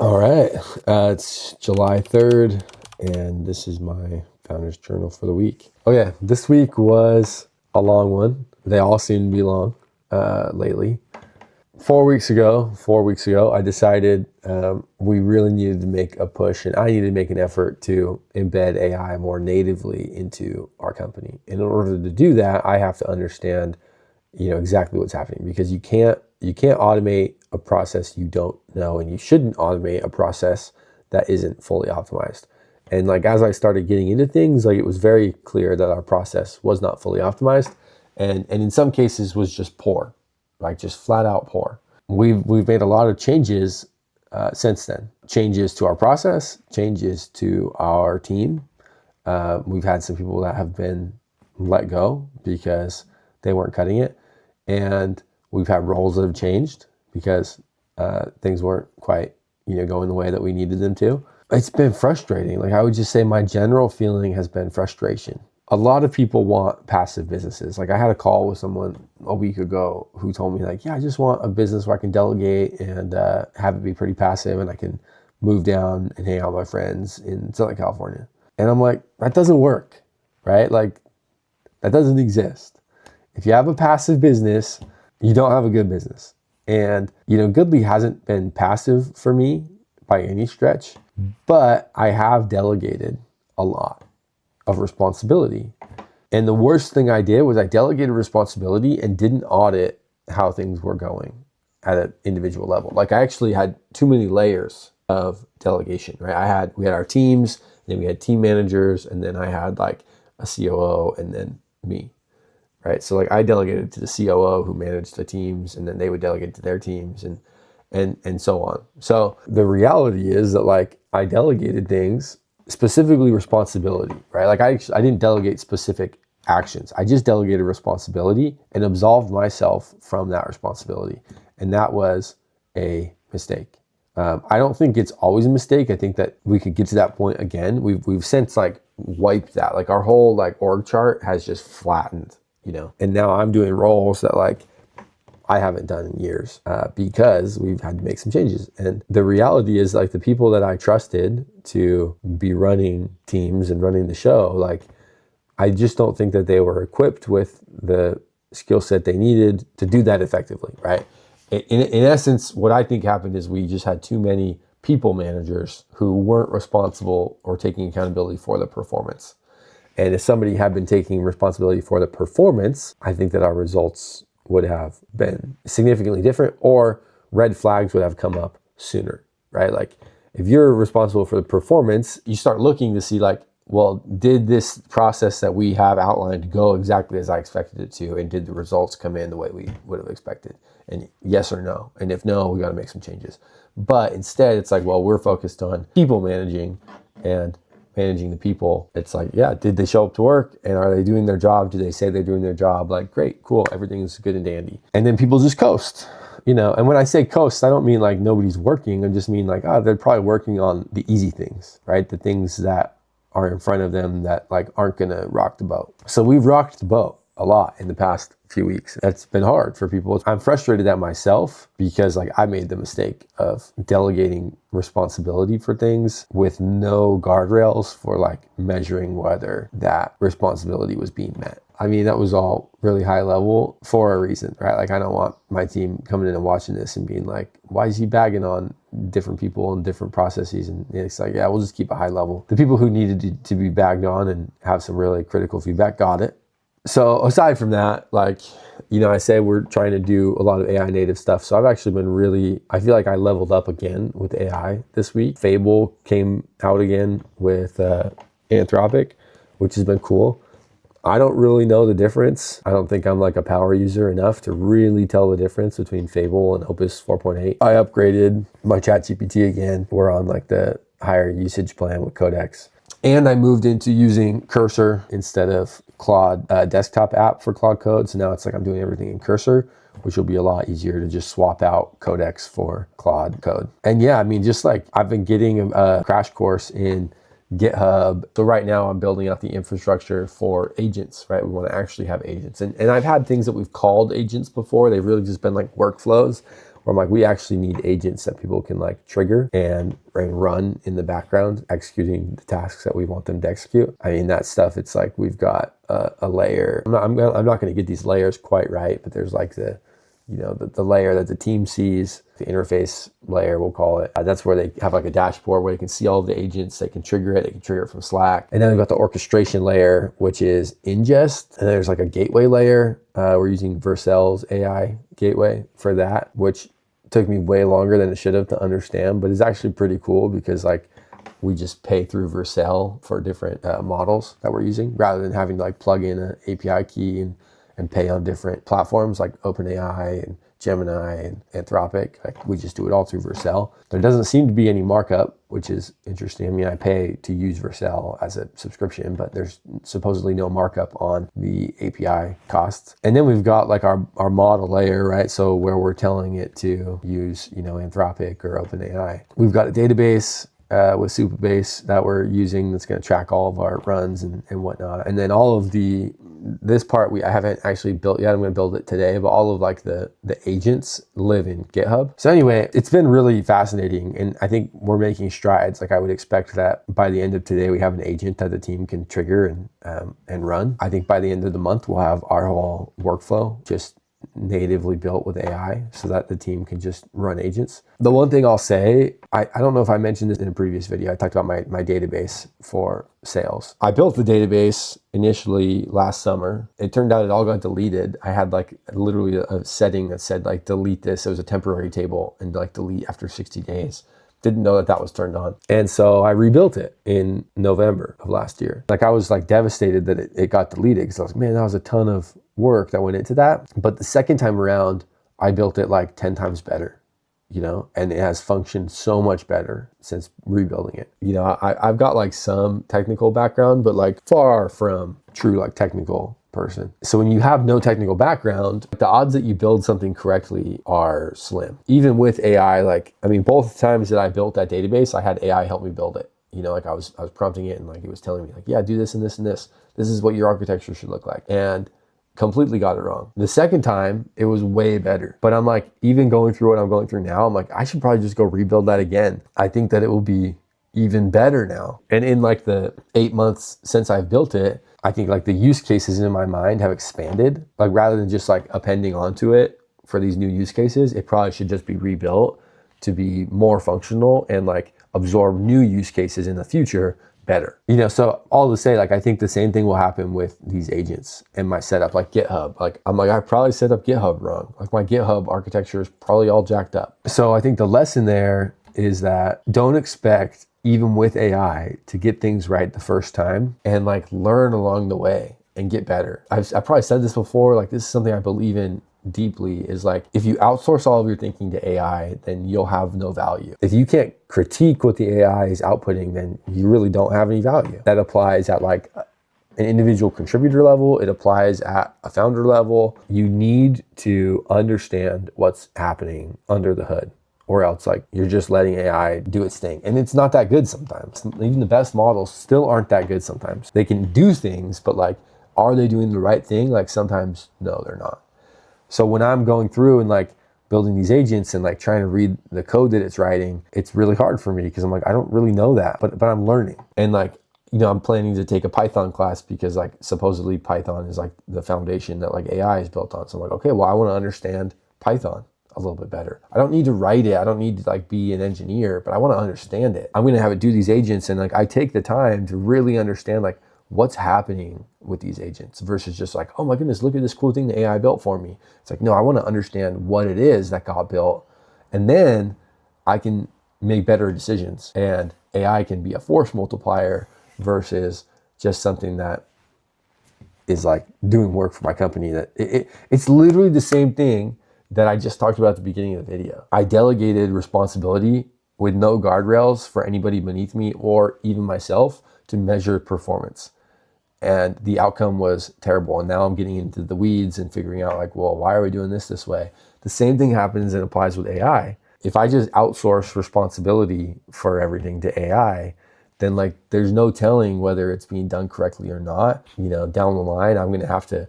All right. It's July 3rd, and this is my Founder's Journal for the week. Oh, yeah. This week was a long one. They all seem to be long lately. 4 weeks ago, I decided we really needed to make a push, and I needed to make an effort to embed AI more natively into our company. And in order to do that, I have to understand, exactly what's happening, because you can't automate a process you don't know, and you shouldn't automate a process that isn't fully optimized. And as I started getting into things, it was very clear that our process was not fully optimized, and in some cases was just poor, just flat out poor. We've made a lot of changes since then. Changes to our process, changes to our team. We've had some people that have been let go because they weren't cutting it, and we've had roles that have changed because things weren't quite, going the way that we needed them to. It's been frustrating. I would just say my general feeling has been frustration. A lot of people want passive businesses. I had a call with someone a week ago who told me yeah, I just want a business where I can delegate and have it be pretty passive, and I can move down and hang out with my friends in Southern California. And I'm like, that doesn't work, right? That doesn't exist. If you have a passive business, you don't have a good business. And, Goodly hasn't been passive for me by any stretch, but I have delegated a lot of responsibility. And the worst thing I did was I delegated responsibility and didn't audit how things were going at an individual level. I actually had too many layers of delegation, right? We had our teams, and then we had team managers, and then I had a COO, and then me. Right. So I delegated to the COO who managed the teams, and then they would delegate to their teams and so on. So the reality is that I delegated things, specifically responsibility, right? I didn't delegate specific actions. I just delegated responsibility and absolved myself from that responsibility. And that was a mistake. I don't think it's always a mistake. I think that we could get to that point again. We've since wiped that. Our whole org chart has just flattened. And now I'm doing roles that I haven't done in years because we've had to make some changes. And the reality is the people that I trusted to be running teams and running the show, I just don't think that they were equipped with the skill set they needed to do that effectively, right? In essence, what I think happened is we just had too many people managers who weren't responsible or taking accountability for the performance. And if somebody had been taking responsibility for the performance, I think that our results would have been significantly different, or red flags would have come up sooner, right? If you're responsible for the performance, you start looking to see well, did this process that we have outlined go exactly as I expected it to? And did the results come in the way we would have expected? And yes or no? And if no, we got to make some changes. But instead, it's well, we're focused on people managing and managing the people. It's yeah, did they show up to work, and are they doing their job? Do they say they're doing their job? Great, cool, everything's good and dandy. And then people just coast, and when I say coast, I don't mean nobody's working. I just mean they're probably working on the easy things, right? The things that are in front of them that aren't gonna rock the boat. So we've rocked the boat a lot in the past few weeks. That's been hard for people. I'm frustrated at myself because I made the mistake of delegating responsibility for things with no guardrails for measuring whether that responsibility was being met. I mean, that was all really high level for a reason, right? I don't want my team coming in and watching this and being why is he bagging on different people and different processes? And it's yeah, we'll just keep it high level. The people who needed to be bagged on and have some really critical feedback got it. So aside from that, I say we're trying to do a lot of AI native stuff. So I've actually been I feel I leveled up again with AI this week. Fable came out again with Anthropic, which has been cool. I don't really know the difference. I don't think I'm a power user enough to really tell the difference between Fable and Opus 4.8. I upgraded my ChatGPT again. We're on the higher usage plan with Codex. And I moved into using Cursor instead of Claude desktop app for Claude Code. So now it's I'm doing everything in Cursor, which will be a lot easier to just swap out Codex for Claude Code. And yeah, I mean, just I've been getting a crash course in GitHub. So right now I'm building out the infrastructure for agents, right? We want to actually have agents. And I've had things that we've called agents before. They've really just been workflows where I'm like, we actually need agents that people can like trigger and run in the background, executing the tasks that we want them to execute. I mean, that stuff, it's like we've got a layer. I'm not going to get these layers quite right, but there's like the layer that the team sees, the interface layer, we'll call it. That's where they have like a dashboard where they can see all of the agents. They can trigger it from Slack. And then we've got the orchestration layer, which is ingest. And there's like a gateway layer. We're using Vercel's AI gateway for that, which took me way longer than it should have to understand, but it's actually pretty cool because like we just pay through Vercel for different models that we're using rather than having to like plug in an API key and pay on different platforms like OpenAI and Gemini and Anthropic. Like we just do it all through Vercel. There doesn't seem to be any markup, which is interesting. I mean, I pay to use Vercel as a subscription, but there's supposedly no markup on the API costs. And then we've got like our model layer, right? So where we're telling it to use, Anthropic or OpenAI. We've got a database with Supabase that we're using that's going to track all of our runs and whatnot. And then all of this part I haven't actually built yet. I'm going to build it today, but all of like the agents live in GitHub. So anyway, it's been really fascinating, and I think we're making strides. Like I would expect that by the end of today, we have an agent that the team can trigger and run. I think by the end of the month, we'll have our whole workflow just natively built with AI so that the team can just run agents. The one thing I'll say, I don't know if I mentioned this in a previous video, I talked about my database for sales. I built the database initially last summer. It turned out it all got deleted. I had like literally a setting that said like delete this. It was a temporary table and like delete after 60 days. Didn't know that was turned on. And so I rebuilt it in November of last year. Like I was like devastated that it got deleted because I was like, man, that was a ton of work that went into that. But the second time around, I built it like 10 times better, and it has functioned so much better since rebuilding it. I've got like some technical background, but like far from true like technical person. So when you have no technical background, the odds that you build something correctly are slim. Even with AI, both times that I built that database, I had AI help me build it. I was prompting it and like it was telling me like, yeah, do this and this and this. This is what your architecture should look like. And completely got it wrong. The second time, it was way better. But I'm like, even going through what I'm going through now, I'm like, I should probably just go rebuild that again. I think that it will be even better now. And in like the 8 months since I've built it, I think like the use cases in my mind have expanded. Like rather than just like appending onto it for these new use cases, it probably should just be rebuilt to be more functional and like absorb new use cases in the future better. So all to say, like I think the same thing will happen with these agents and my setup, like GitHub. Like I'm like, I probably set up GitHub wrong. Like my GitHub architecture is probably all jacked up. So I think the lesson there is that don't expect, even with AI, to get things right the first time, and like learn along the way and get better. I've probably said this before, like this is something I believe in deeply, is like if you outsource all of your thinking to AI, then you'll have no value. If you can't critique what the AI is outputting, then you really don't have any value. That applies at like an individual contributor level. It applies at a founder level. You need to understand what's happening under the hood, or else like you're just letting AI do its thing. And it's not that good sometimes. Even the best models still aren't that good sometimes. They can do things, but like, are they doing the right thing? Like sometimes, no, they're not. So when I'm going through and like building these agents and like trying to read the code that it's writing, it's really hard for me because I'm like, I don't really know that, but I'm learning. And like, I'm planning to take a Python class because like supposedly Python is like the foundation that like AI is built on. So I'm like, okay, well, I want to understand Python a little bit better. I don't need to write it. I don't need to like be an engineer, but I want to understand it. I'm going to have it do these agents. And like, I take the time to really understand like what's happening with these agents versus just like, oh my goodness, look at this cool thing the AI built for me. It's like, no, I want to understand what it is that got built. And then I can make better decisions, and AI can be a force multiplier versus just something that is like doing work for my company. That it's literally the same thing that I just talked about at the beginning of the video. I delegated responsibility with no guardrails for anybody beneath me or even myself to measure performance. And the outcome was terrible. And now I'm getting into the weeds and figuring out like, well, why are we doing this way? The same thing happens and applies with AI. If I just outsource responsibility for everything to AI, then like there's no telling whether it's being done correctly or not. Down the line, I'm going to have to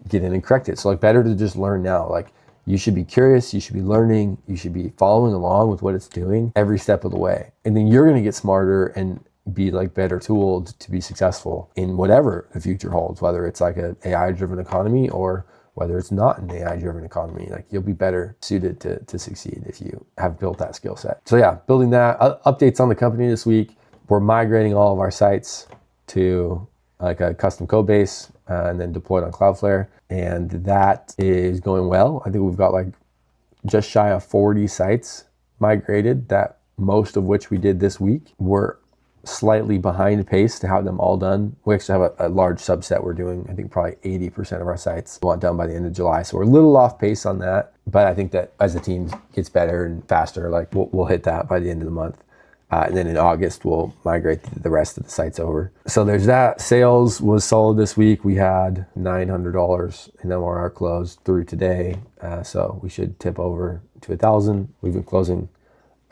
get in and correct it. So like better to just learn now. Like You should be curious, you should be learning, you should be following along with what it's doing every step of the way. And then you're going to get smarter and be like better tooled to be successful in whatever the future holds, whether it's like an AI driven economy or whether it's not an AI driven economy. Like you'll be better suited to succeed if you have built that skill set. So yeah, building that. Updates on the company this week. We're migrating all of our sites to like a custom code base and then deployed on Cloudflare. And that is going well. I think we've got like just shy of 40 sites migrated, that most of which we did this week. We're slightly behind pace to have them all done. We actually have a large subset we're doing. I think probably 80% of our sites we want done by the end of July. So we're a little off pace on that. But I think that as the team gets better and faster, like we'll hit that by the end of the month. And then in August, we'll migrate the rest of the sites over. So there's that. Sales was solid this week. We had $900 in MRR closed through today. So we should tip over to 1,000. We've been closing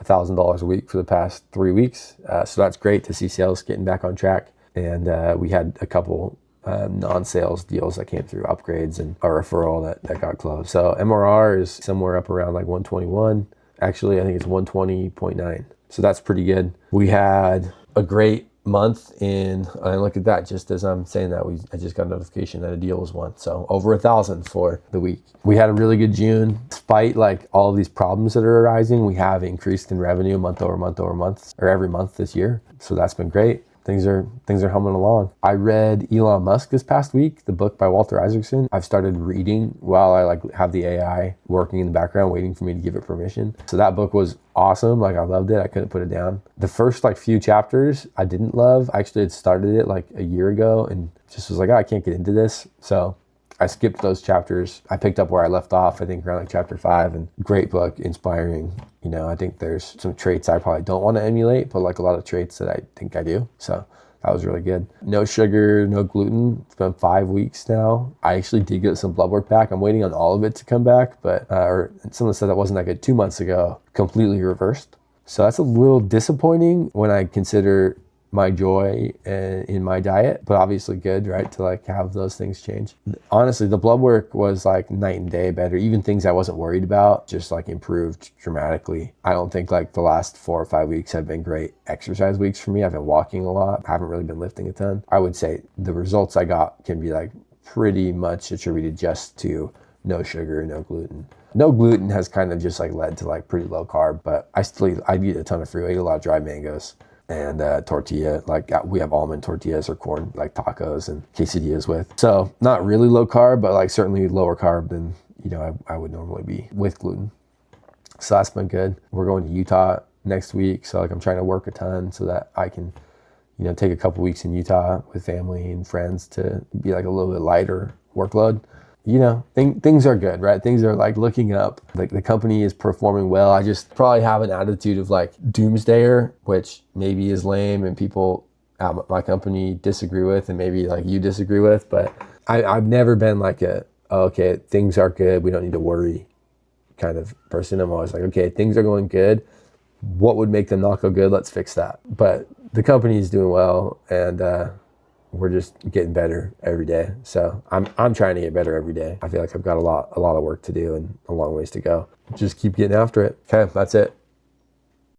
$1,000 a week for the past 3 weeks. So that's great to see sales getting back on track. And we had a couple non-sales deals that came through, upgrades and a referral that got closed. So MRR is somewhere up around like 121. Actually, I think it's 120.9. So that's pretty good. We had a great month and look at that, just as I'm saying that, I just got a notification that a deal was won. So over 1,000 for the week. We had a really good June. Despite like all of these problems that are arising, we have increased in revenue month over month over month, or every month this year. So that's been great. Things are humming along. I read Elon Musk this past week, the book by Walter Isaacson. I've started reading while I like have the AI working in the background, waiting for me to give it permission. So that book was awesome. Like I loved it. I couldn't put it down. The first like few chapters I didn't love. I actually had started it like a year ago and just was like, oh, I can't get into this. So I skipped those chapters. I picked up where I left off, I think around like chapter 5, and great book, inspiring. You know, I think there's some traits I probably don't want to emulate, but like a lot of traits that I think I do. So that was really good. No sugar, no gluten. It's been 5 weeks now. I actually did get some blood work back. I'm waiting on all of it to come back, but or some of the stuff that wasn't that good 2 months ago, completely reversed. So that's a little disappointing when I consider my joy in my diet, but obviously good, right, to like have those things change. Honestly, the blood work was like night and day better. Even things I wasn't worried about just like improved dramatically. I don't think like the last 4 or 5 weeks have been great exercise weeks for me. I've been walking a lot. I haven't really been lifting a ton. I would say the results I got can be like pretty much attributed just to no sugar, no gluten. No gluten has kind of just like led to like pretty low carb, but I eat a ton of fruit. I eat a lot of dried mangoes. And tortilla, like we have almond tortillas or corn like tacos and quesadillas with. So not really low carb, but like certainly lower carb than, you know, I would normally be with gluten. So that's been good. We're going to Utah next week. So like I'm trying to work a ton so that I can, you know, take a couple weeks in Utah with family and friends to be like a little bit lighter workload. You know, things are good, right? Things are like looking up. Like the company is performing well. I just probably have an attitude of like doomsdayer, which maybe is lame and people at my company disagree with, and maybe like you disagree with. But I've never been like okay, things are good, we don't need to worry kind of person. I'm always like, okay, things are going good. What would make them not go good? Let's fix that. But the company is doing well, and we're just getting better every day. So I'm trying to get better every day. I feel like I've got a lot of work to do and a long ways to go. Just keep getting after it. Okay, that's it.